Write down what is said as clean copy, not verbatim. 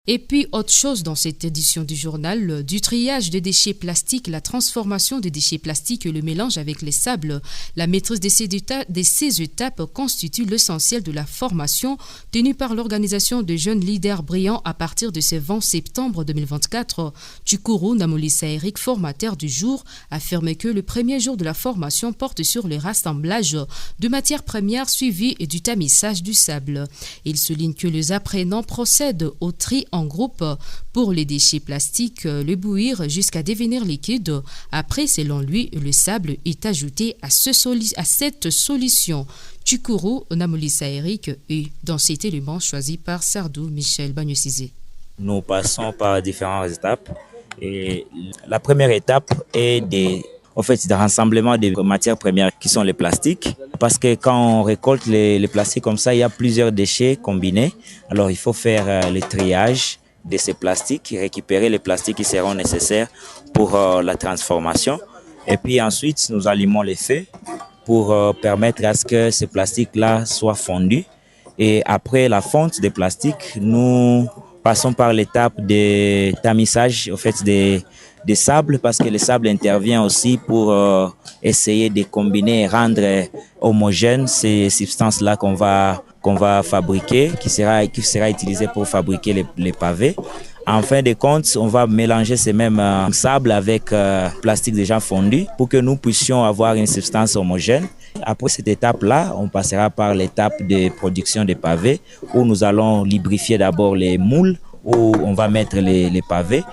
Et puis, autre chose dans cette édition du journal, du triage des déchets plastiques, la transformation des déchets plastiques et le mélange avec les sables. La maîtrise de ces étapes constitue l'essentiel de la formation tenue par l'organisation de jeunes leaders brillants à partir de ce 20 septembre 2024. Tchoukourou Namolissa Eric, formateur du jour, affirme que le premier jour de la formation porte sur le rassemblage de matières premières suivies du tamissage du sable. Il souligne que les apprenants procèdent au tri en groupe pour les déchets plastiques, le bouillir jusqu'à devenir liquide. Après, selon lui, le sable est ajouté à cette solution. Tchoukourou Namolissa Eric est dans cet élément choisi par Sardou Michel Bagnosizé. Nous passons par différentes étapes et la première étape est de rassemblement des matières premières qui sont les plastiques. Parce que quand on récolte les plastiques comme ça, il y a plusieurs déchets combinés. Alors il faut faire le triage de ces plastiques, récupérer les plastiques qui seront nécessaires pour la transformation. Et puis ensuite, nous allumons les feux pour permettre à ce que ces plastiques-là soient fondus. Et après la fonte des plastiques, nous passons par l'étape de tamissage des sables, parce que le sable intervient aussi pour essayer de combiner et rendre homogènes ces substances-là qu'on va fabriquer, qui sera utilisé pour fabriquer les pavés. En fin de compte, on va mélanger ces mêmes sables avec plastique déjà fondu pour que nous puissions avoir une substance homogène. Après cette étape-là, on passera par l'étape de production des pavés où nous allons lubrifier d'abord les moules où on va mettre les pavés.